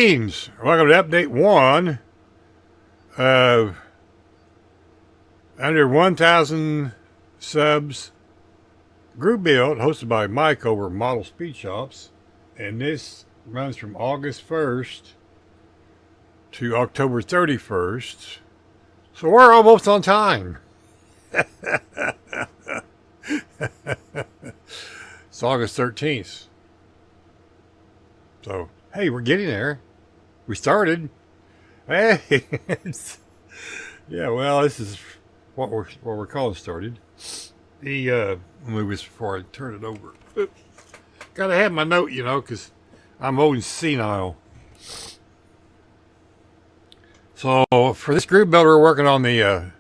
Greetings! Welcome to update 1 of under 1,000 subs group build hosted by Mike over Model Speedshops. And this runs from August 1st to October 31st. So we're almost on time. It's August 13th. So, hey, we're getting there. We started. Hey, yeah. Well, this is what we're calling started. The move this before I turn it over. Gotta have my note, you know, because I'm old and senile. So for this group build, we're working on the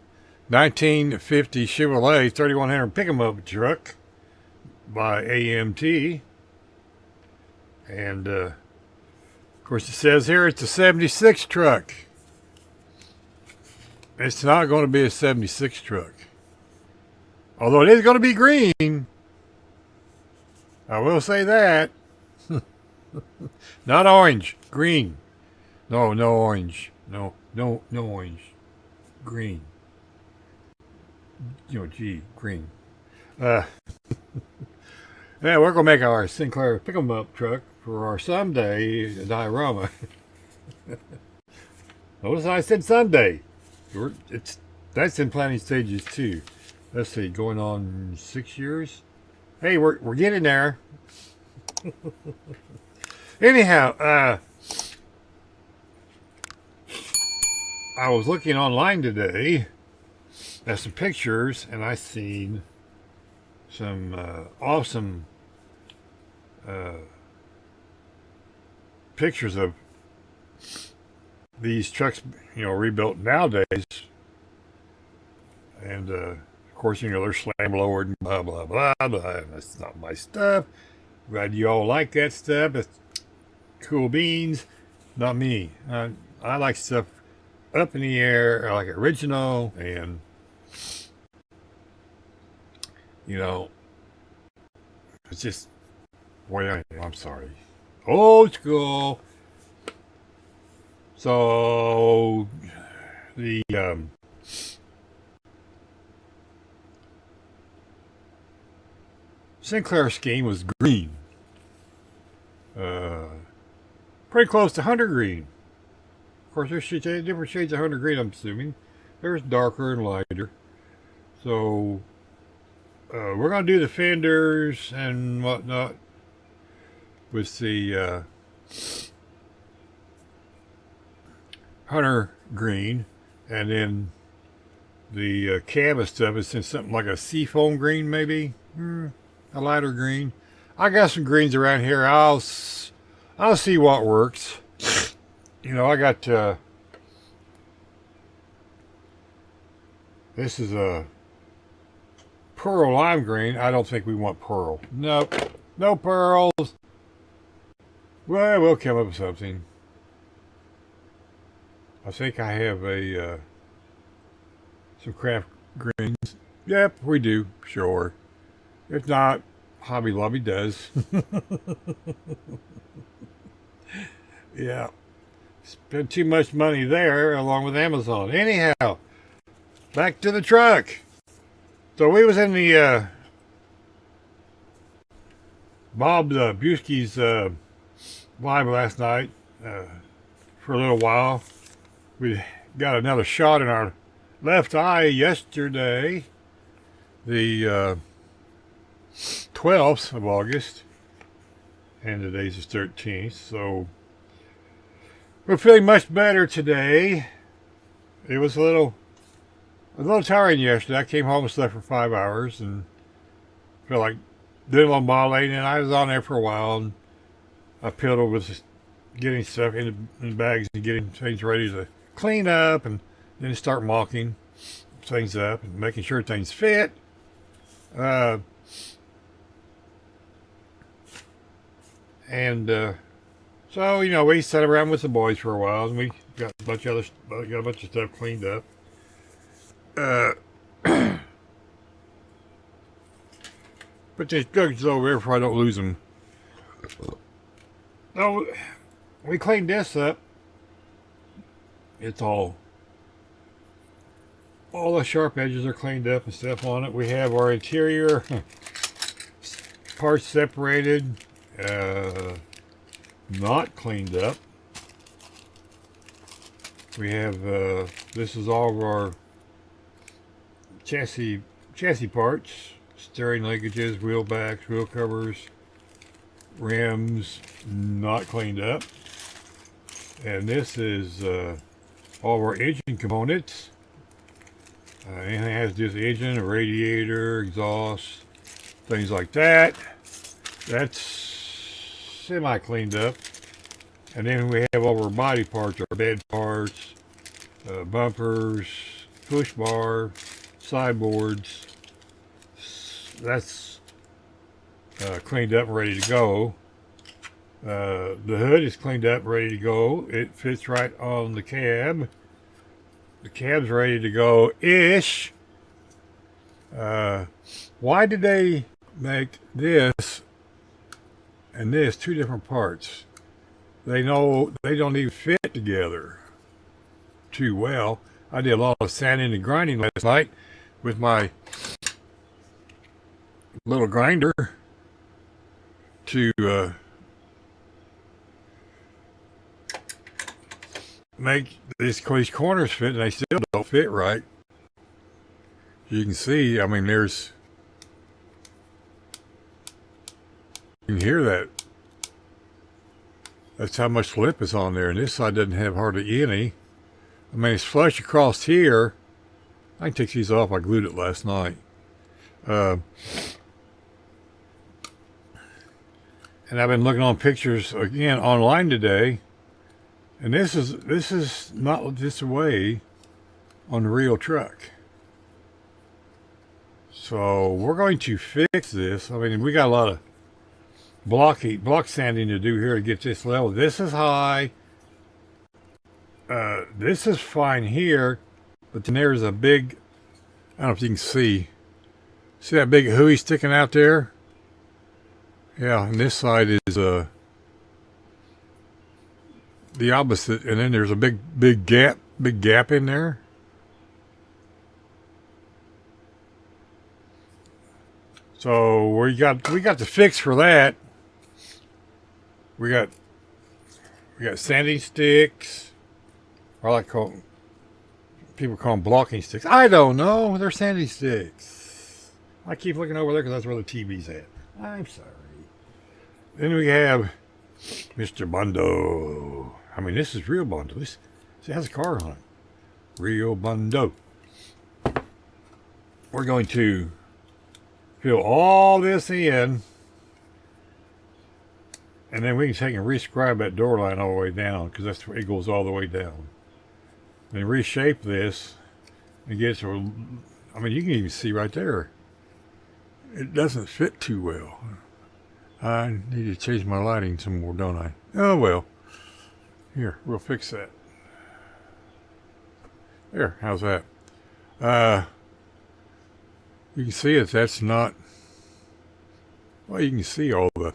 1950 Chevrolet 3100 Picup truck by AMT. And, of course, it says here it's a 76 truck. It's not going to be a 76 truck. Although it is going to be green. I will say that. Not orange. Green. No orange. No orange. Green. You know, G. Green. Yeah, we're going to make our Sinclair Pick-em-up truck for our someday diorama. Notice I said someday. That's in planning stages too. Let's see, going on 6 years. Hey, we're getting there. Anyhow, I was looking online today at some pictures, and I seen some awesome pictures of these trucks, you know, rebuilt nowadays. And of course, you know, they're slam lowered and blah blah blah blah. That's not my stuff. Glad you all like that stuff. It's cool beans. Not me. I like stuff up in the air. I like original, and you know, it's just way I am. I'm sorry. Old school. So the Sinclair scheme was green. Pretty close to hunter green. Of course, there's different shades of hunter green, I'm assuming. There's darker and lighter. So we're going to do the fenders and whatnot with the hunter green, and then the cab and stuff is in something like a seafoam green, maybe a lighter green. I got some greens around here. I'll see what works. You know, I got this is a pearl lime green. I don't think we want pearl. Nope, no pearls. Well, we'll come up with something. I think I have some craft greens. Yep, we do. Sure. If not, Hobby Lobby does. Yeah. Spent too much money there along with Amazon. Anyhow, back to the truck. So we was in the Bob Buskey's live last night for a little while. We got another shot in our left eye yesterday, the 12th of August, and today's the 13th, so we're feeling much better today. It was a little tiring yesterday. I came home and slept for 5 hours and felt like doing a little modeling, and I was on there for a while, and I piddled with getting stuff in bags and getting things ready to clean up, and then start mocking things up and making sure things fit. So, you know, we sat around with the boys for a while, and we got a bunch of stuff cleaned up. Put these drugs over here before I don't lose them. Oh, we cleaned this up. It's all the sharp edges are cleaned up and stuff on it. We have our interior parts separated, not cleaned up. We have this is all of our chassis parts, steering linkages, wheel backs, wheel covers, rims, not cleaned up. And this is all of our engine components. Anything that has to do with the engine, a radiator, exhaust, things like that. That's semi cleaned up. And then we have all our body parts, our bed parts, bumpers, push bar, sideboards. That's cleaned up and ready to go. The hood is cleaned up, ready to go. It fits right on the cab. The cab's ready to go-ish. Why did they make this and this two different parts? They know they don't even fit together too well. I did a lot of sanding and grinding last night with my little grinder to make these corners fit, and they still don't fit right. You can see, I mean, you can hear that. That's how much lip is on there, and this side doesn't have hardly any. I mean, it's flush across here. I can take these off. I glued it last night. And I've been looking on pictures again online today, and this is not this way on the real truck. So we're going to fix this. I mean, we got a lot of block sanding to do here to get this level. This is high. This is fine here, but then there's a big, I don't know if you can see that big hooey sticking out there? Yeah, and this side is the opposite, and then there's a big gap in there. So we got the fix for that. We got sanding sticks, or like people call them blocking sticks. I don't know. They're sanding sticks. I keep looking over there because that's where the TV's at. I'm sorry. Then we have Mr. Bondo. I mean, this is real Bondo. This has a car on it. Real Bondo. We're going to fill all this in, and then we can take and rescribe that door line all the way down, because that's where it goes all the way down. Then reshape this and get it to, I mean, you can even see right there, it doesn't fit too well. I need to change my lighting some more, don't I? Oh well. Here, we'll fix that. There, how's that? You can see that's not, well, you can see all the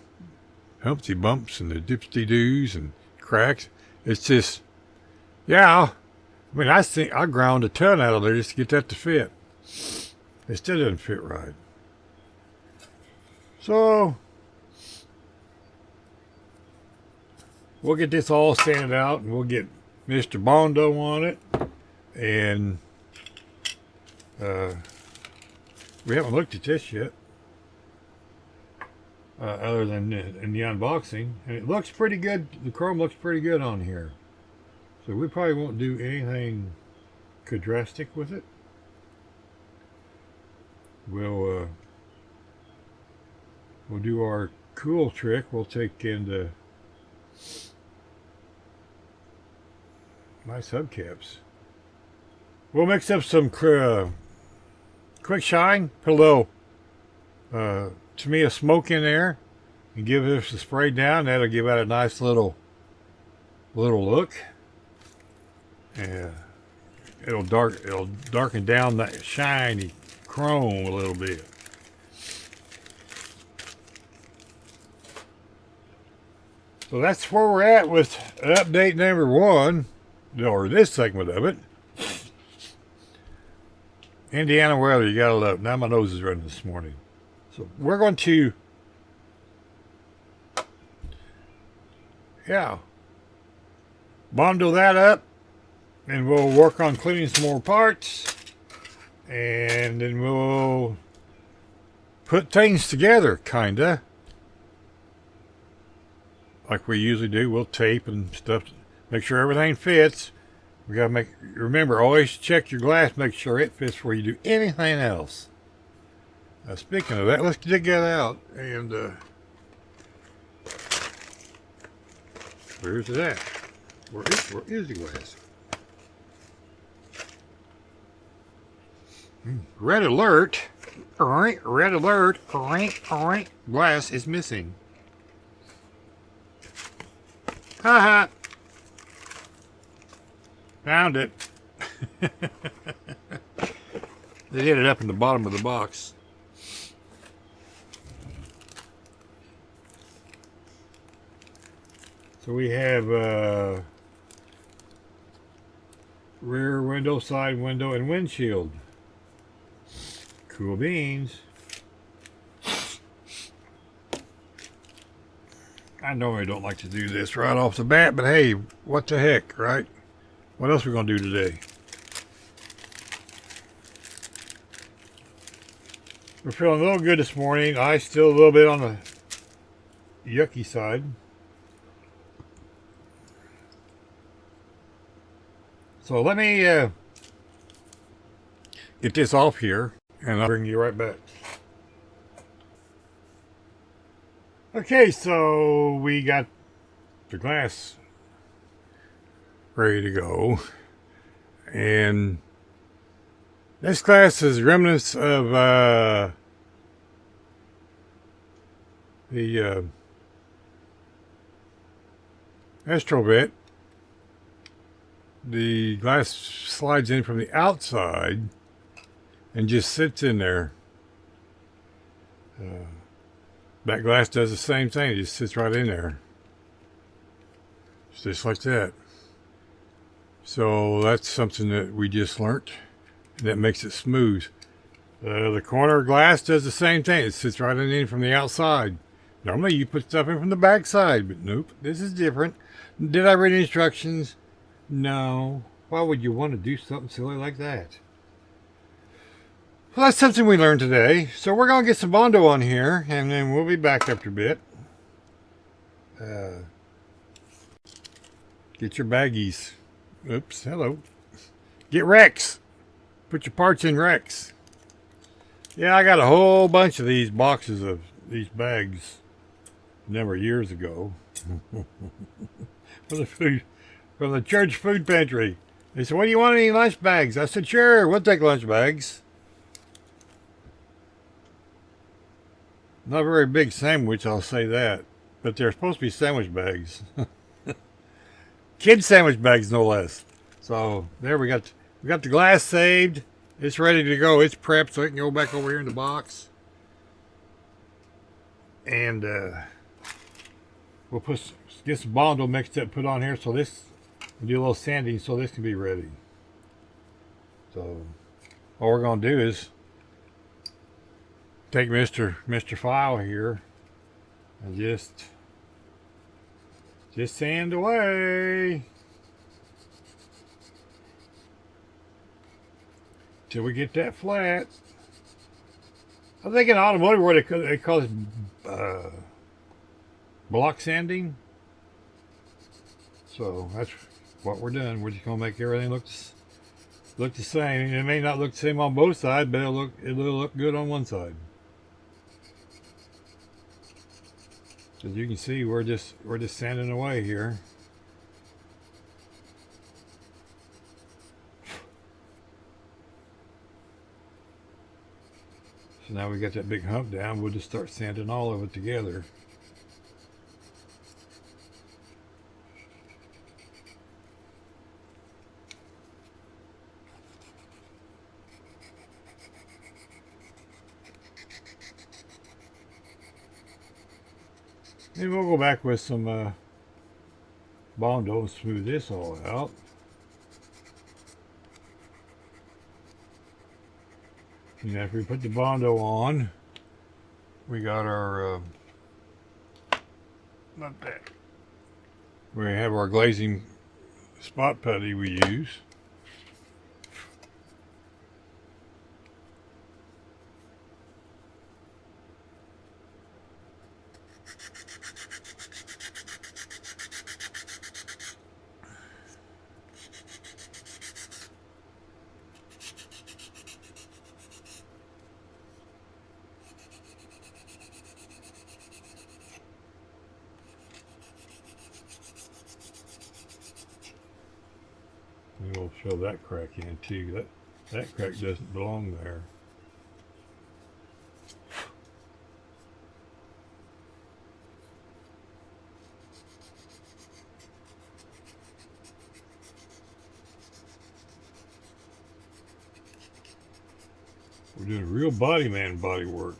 Humpty bumps and the dipsty doos and cracks. It's just, yeah. I mean, I think I ground a ton out of there just to get that to fit. It still doesn't fit right. So we'll get this all sanded out, and we'll get Mr. Bondo on it. And we haven't looked at this yet, other than in the unboxing, and it looks pretty good. The chrome looks pretty good on here, so we probably won't do anything drastic with it. We'll do our cool trick. We'll take into nice hubcaps. We'll mix up some quick shine, put a little Tamiya smoke in there, and give this a spray down. That'll give out a nice little look. Yeah, it'll darken down that shiny chrome a little bit. So that's where we're at with update number 1, or this segment of it. Indiana weather, you gotta love. Now my nose is running this morning. So we're going to, bundle that up, and we'll work on cleaning some more parts, and then we'll put things together, kinda. Like we usually do. We'll tape and stuff, make sure everything fits. We gotta remember, always check your glass, make sure it fits before you do anything else. Speaking of that, let's dig that out. And where's it at? Where is the glass? Red alert. Red alert. Glass is missing. Haha. Found it. They hid it up in the bottom of the box. So we have rear window, side window, and windshield. Cool beans. I normally don't like to do this right off the bat, but hey, what the heck, right? What else are we going to do today? We're feeling a little good this morning. I still a little bit on the yucky side. So let me get this off here, and I'll bring you right back. Okay, so we got the glass ready to go, and this glass is remnants of the Astrobit. The glass slides in from the outside and just sits in there. That glass does the same thing. It just sits right in there. Just like that. So that's something that we just learned. That makes it smooth. The corner glass does the same thing. It sits right in from the outside. Normally you put stuff in from the back side, but nope. This is different. Did I read instructions? No. Why would you want to do something silly like that? Well, that's something we learned today. So we're going to get some Bondo on here, and then we'll be back after a bit. Get your baggies. Oops, hello. Get Rex. Put your parts in Rex. Yeah, I got a whole bunch of these boxes of these bags a number of years ago. From the church food pantry. They said, "What do you want, any lunch bags?" I said, "Sure, we'll take lunch bags." Not a very big sandwich, I'll say that. But they're supposed to be sandwich bags. Kid sandwich bags, no less. So there we got the glass saved. It's ready to go. It's prepped so it can go back over here in the box. And we'll get some Bondo mixed up, put on here, so this, we'll do a little sanding so this can be ready. So all we're gonna do is take Mr. File here and just sand away till we get that flat. I think in automotive where they call it block sanding. So that's what we're doing. We're just gonna make everything look the same. It may not look the same on both sides, but it'll look good on one side. As you can see, we're just sanding away here. So now we got that big hump down, we'll just start sanding all of it together. Maybe we'll go back with some Bondo and smooth this all out. And after we put the Bondo on, we got our, not that, we have our glazing spot putty we use. And we'll fill that crack in too. That crack doesn't belong there. We're doing real body work.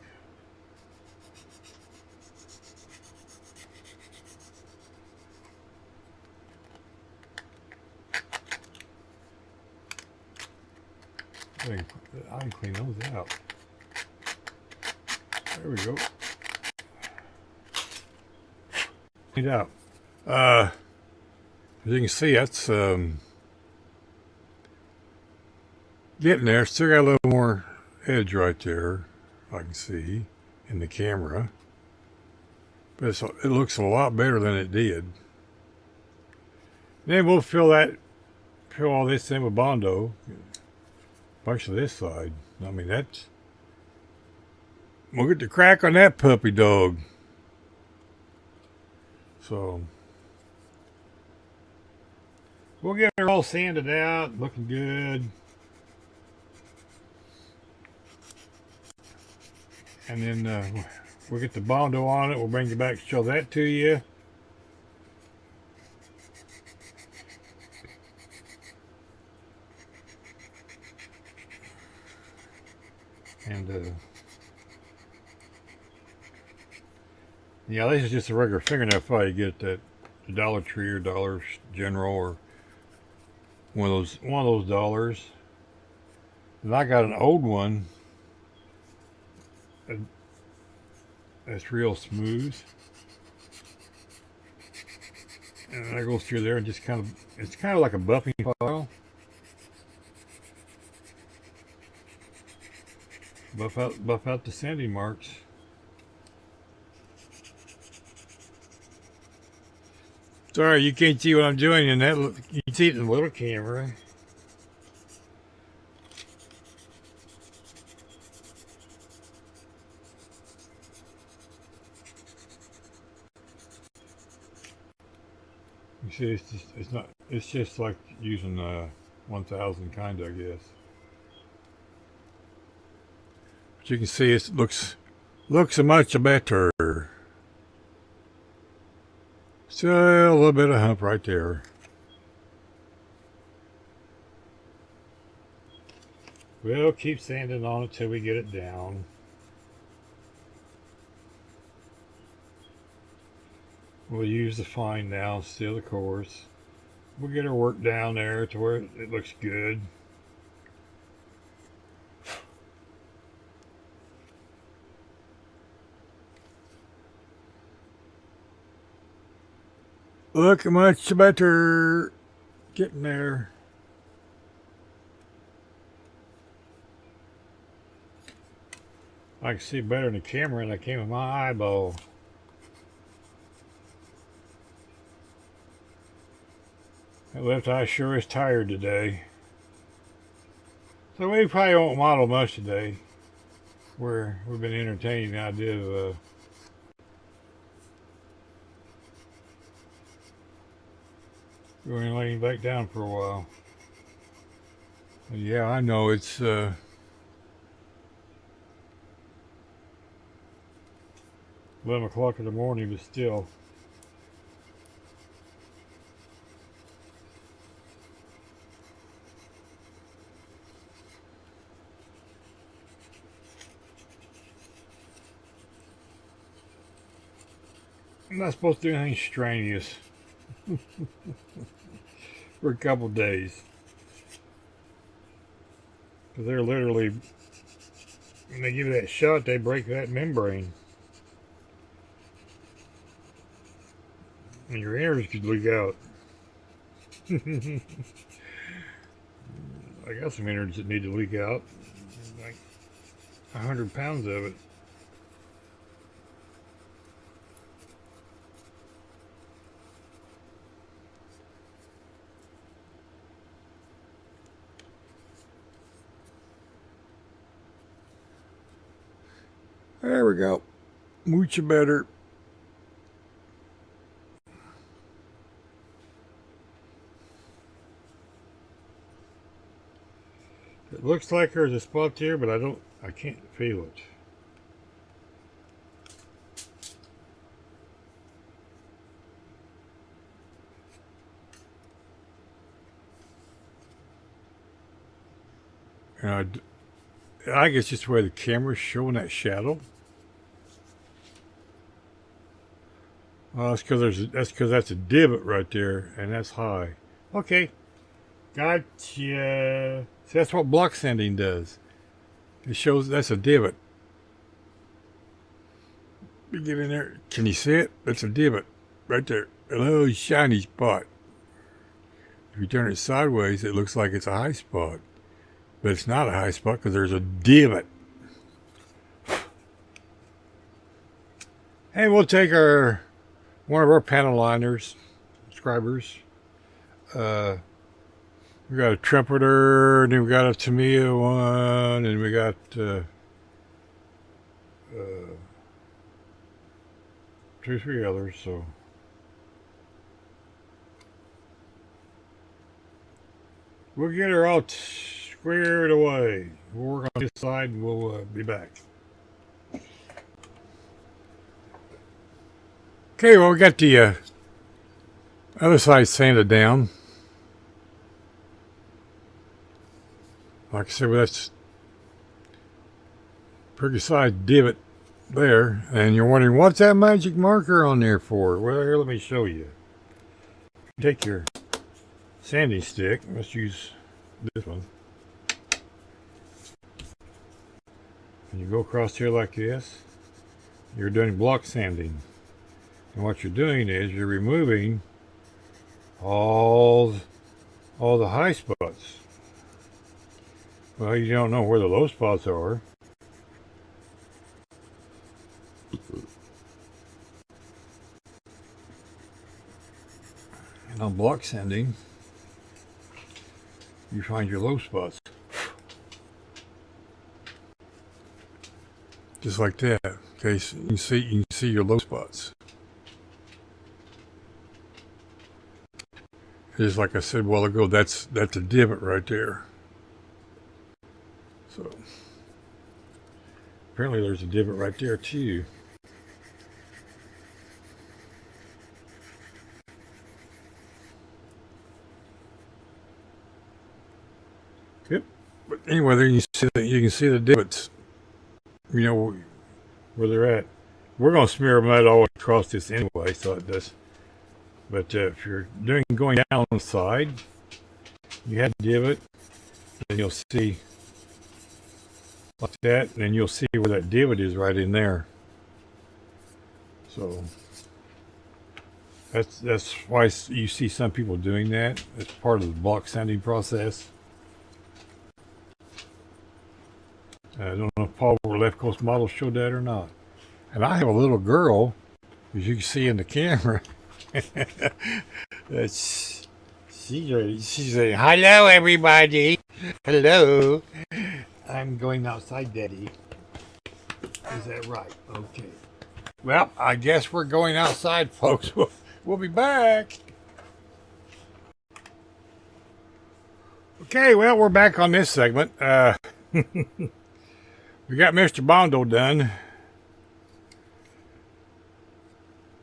I can clean those out. There we go. Cleaned out. As you can see, that's getting there. Still got a little more edge right there, I can see in the camera. But it looks a lot better than it did. Then we'll fill all this in with Bondo. Bunch of this side. I mean, we'll get the crack on that puppy dog. So we'll get her all sanded out, looking good. And then we'll get the Bondo on it. We'll bring you back to show that to you. And yeah, this is just a regular fingernail file you get at the Dollar Tree or Dollar General or one of those dollars. And I got an old one that's real smooth, and that goes through there and just it's kind of like a buffing file. Buff out the sanding marks. Sorry, you can't see what I'm doing in that. You can see it in the little camera. You see, it's just like using 1000 kind, I guess. But you can see it looks much better. Still a little bit of hump right there. We'll keep sanding on it till we get it down. We'll use the fine now, still the coarse. We'll get our work down there to where it looks good. Look much better. Getting there. I can see better in the camera than I can with my eyeball. That left eye sure is tired today. So we probably won't model much today. We've been entertaining the idea of going and laying back down for a while. But yeah, I know it's 11 o'clock in the morning, but still. I'm not supposed to do anything strenuous. for a couple days. Because they're literally, when they give you that shot, they break that membrane. And your innards could leak out. I got some innards that need to leak out. Like 100 pounds of it. There we go. Much better. It looks like there's a spot there, but I can't feel it. And I guess just the way the camera's showing that shadow. Oh, that's because that's a divot right there, and that's high. Okay, gotcha. See, that's what block sanding does. It shows that's a divot. You get in there. Can you see it? That's a divot right there. A little shiny spot. If you turn it sideways, it looks like it's a high spot, but it's not a high spot because there's a divot. And we'll take one of our panel liners, subscribers. We got a trumpeter, and then we got a Tamiya one, and we got 2 or 3 others. So we'll get her all squared away. We'll work on this side, and we'll be back. Okay, well, we got the other side sanded down. Like I said, well, that's pretty sized divot there. And you're wondering, what's that magic marker on there for? Well, here, let me show you. Take your sanding stick. Let's use this one. And you go across here like this. You're doing block sanding. And what you're doing is you're removing all the high spots. Well, you don't know where the low spots are. And on block sanding, you find your low spots. Just like that. Okay, so you can see your low spots. Just like I said a while ago, that's a divot right there. So apparently there's a divot right there too. Yep. But anyway, there you can see the divots. You know where they're at. We're gonna smear mud all across this anyway, so it does. But if you're going down the side, you have a divot, and you'll see like that, and then you'll see where that divot is right in there. So that's why you see some people doing that. It's part of the block sanding process. I don't know if Paul or Left Coast Model showed that or not. And I have a little girl, as you can see in the camera. She's saying, "Hello, everybody. Hello. I'm going outside, Daddy." Is that right? Okay. Well, I guess we're going outside, folks. We'll be back. Okay, well, we're back on this segment. We got Mr. Bondo done.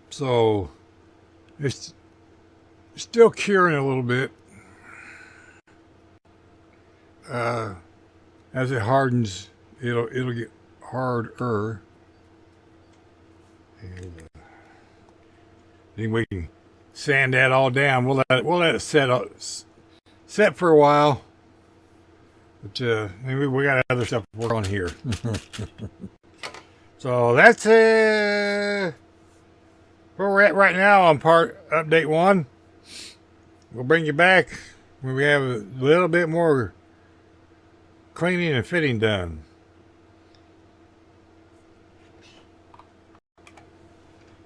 So it's still curing a little bit. As it hardens, it'll get harder. And then we can sand that all down. We'll let it set for a while. But maybe we got other stuff to work on here. So that's where we're at right now on part update 1. We'll bring you back when we have a little bit more cleaning and fitting done.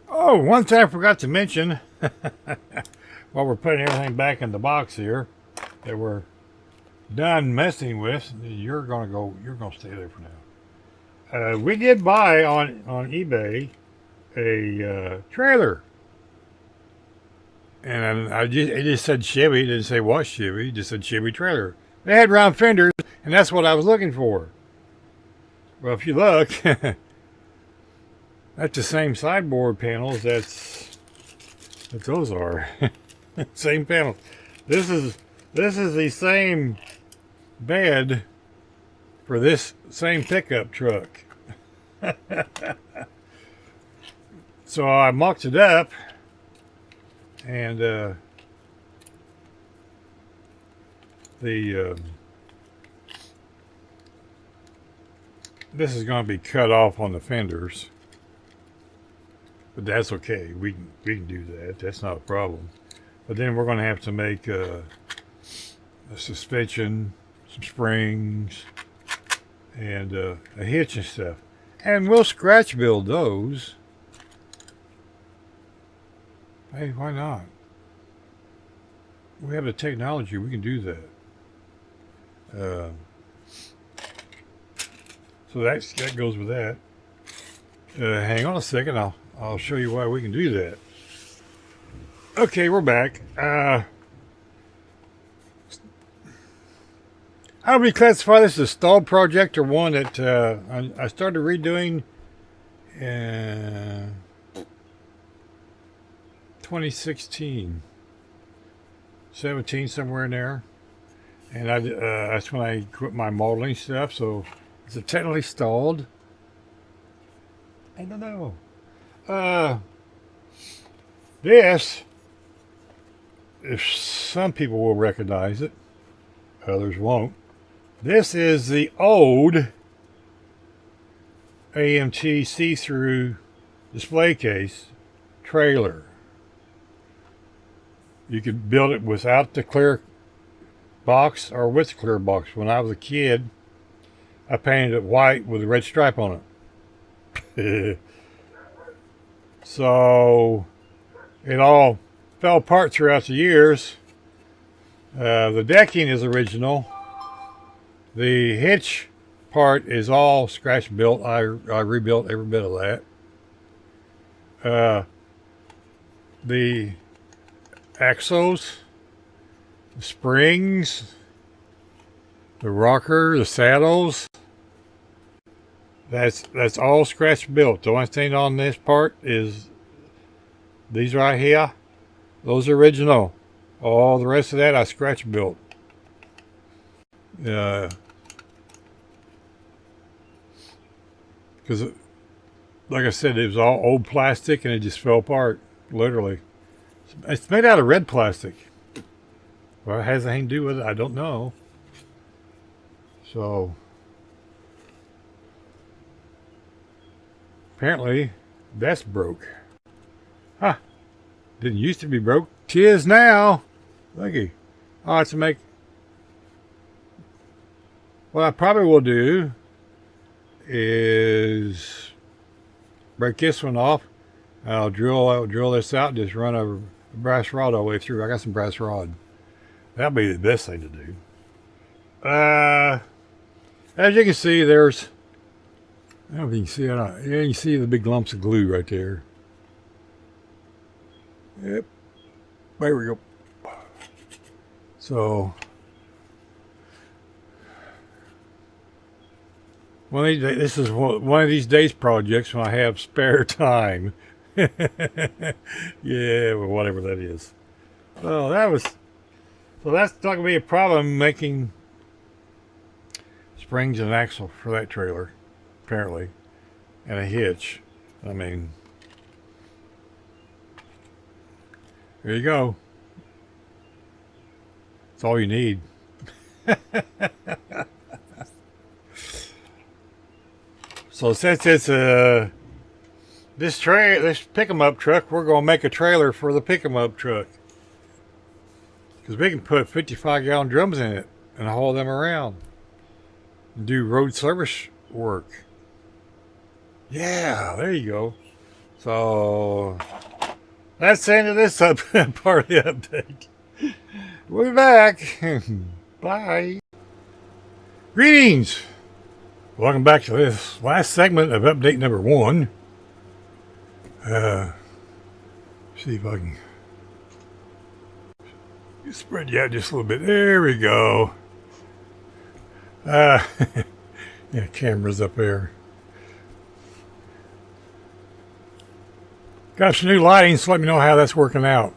Oh, one thing I forgot to mention while we're putting everything back in the box here that we're done messing with. You're gonna stay there for now. We did buy on eBay a trailer, and it just said Chevy. It didn't say what Chevy. It just said Chevy trailer. They had round fenders, and that's what I was looking for. Well, if you look, that's the same sideboard panels. That's what those are. Same panels. This is the same bed for this same pickup truck. So I mocked it up, and this is going to be cut off on the fenders, but that's okay. We can do that. That's not a problem. But then we're going to have to make a suspension, some springs, and a hitch and stuff. And we'll scratch build those. Hey, why not? We have the technology. We can do that. So that goes with that. Hang on a second. I'll show you why we can do that. Okay, we're back. How do we classify this as a stalled project or one that I started redoing in 2016, 17, somewhere in there. And that's when I quit my modeling stuff. So is it technically stalled? I don't know. This, if some people will recognize it, others won't. This is the old AMT see-through display case trailer. You could build it without the clear box or with the clear box. When I was a kid, I painted it white with a red stripe on it. So it all fell apart throughout the years. The decking is original. The hitch part is all scratch built. I rebuilt every bit of that. The axles, the springs, the rocker, the saddles, that's all scratch built. The only thing on this part is these right here. Those are original. All the rest of that I scratch built. Because, like I said, it was all old plastic and it just fell apart, literally. It's made out of red plastic. Well, it has anything to do with it, I don't know. So, apparently, that's broke. Huh. Didn't used to be broke. Tis now. Looky. I'll have to make... What I probably will do is break this one off. I'll drill this out and just run a brass rod all the way through. I got some brass rod. That'll be the best thing to do. As you can see, there's... I don't know if you can see it. Yeah, you can see the big lumps of glue right there. Yep. There we go. So... this is one of these days projects when I have spare time. Yeah, well, whatever that is. So that's not going to be a problem making springs and axle for that trailer, apparently, and a hitch. I mean, There you go. That's all you need. So since it's this pick-em-up truck, we're gonna make a trailer for the pick-em-up truck because we can put 55-gallon drums in it and haul them around and do road service work. Yeah, there you go. So that's the end of this part of the update. We'll be back. Bye. Greetings. Welcome back to this last segment of update number 1. See if I can spread you out just a little bit. There we go. Yeah, camera's up there. Got some new lighting, so let me know how that's working out.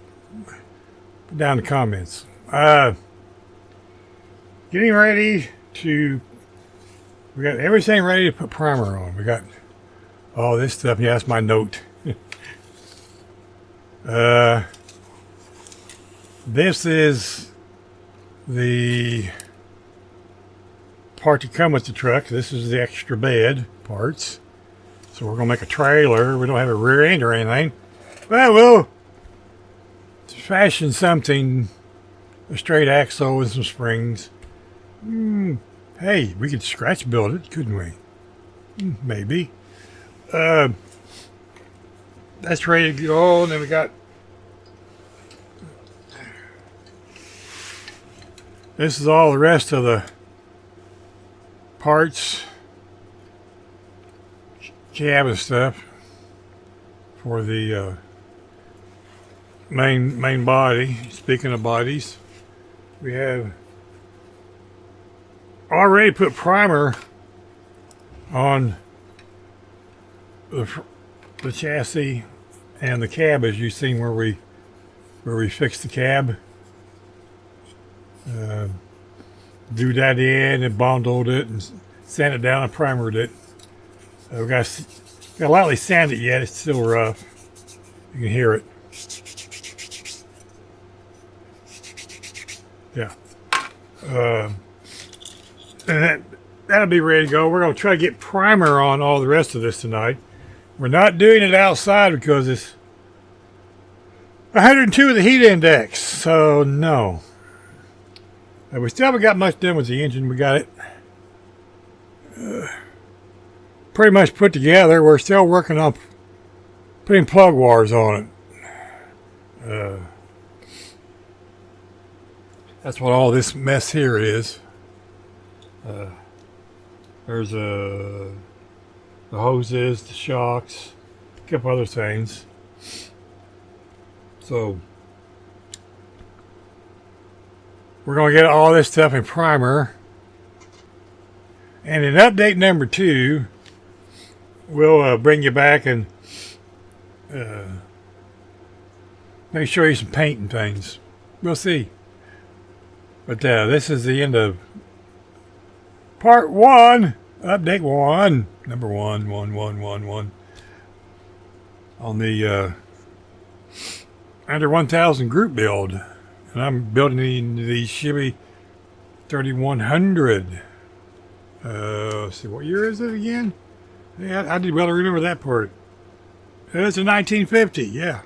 Put down in the comments. Getting ready to... We got everything ready to put primer on. We got all this stuff. Yeah, that's my note. This is the part to come with the truck. This is the extra bed parts. So we're going to make a trailer. We don't have a rear end or anything. But we'll fashion something. A straight axle with some springs. Hey, we could scratch build it, couldn't we? Maybe. That's ready to go. And then we got... This is all the rest of the parts. Cab and stuff. For the main body. Speaking of bodies. We have... already put primer on the chassis and the cab, as you've seen where we fixed the cab. Do that in and bonded it and sanded it down and primered it. We got lightly sanded yet. It's still rough. You can hear it. Yeah. And that'll be ready to go. We're going to try to get primer on all the rest of this tonight. We're not doing it outside because it's 102 with the heat index. So, no. We still haven't got much done with the engine. We got it pretty much put together. We're still working on putting plug wires on it. That's what all this mess here is. There's the hoses, the shocks, a couple other things. So we're going to get all this stuff in primer. And in update number 2, we'll bring you back and maybe show you some paint and things. We'll see. But this is the end of part 1, update 1, number 1, on the under 1000 group build. And I'm building the Chevy 3100. Let's see, what year is it again? Yeah, I did well to remember that part. It's a 1950, yeah.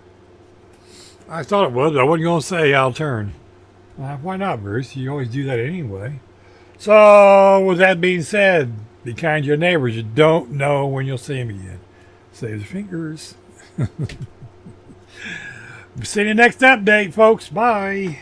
I thought it was, but I wasn't going to say I'll turn. Why not, Bruce? You always do that anyway. So, with that being said, be kind to your neighbors. You don't know when you'll see them again. Save the fingers. See you next update, folks. Bye.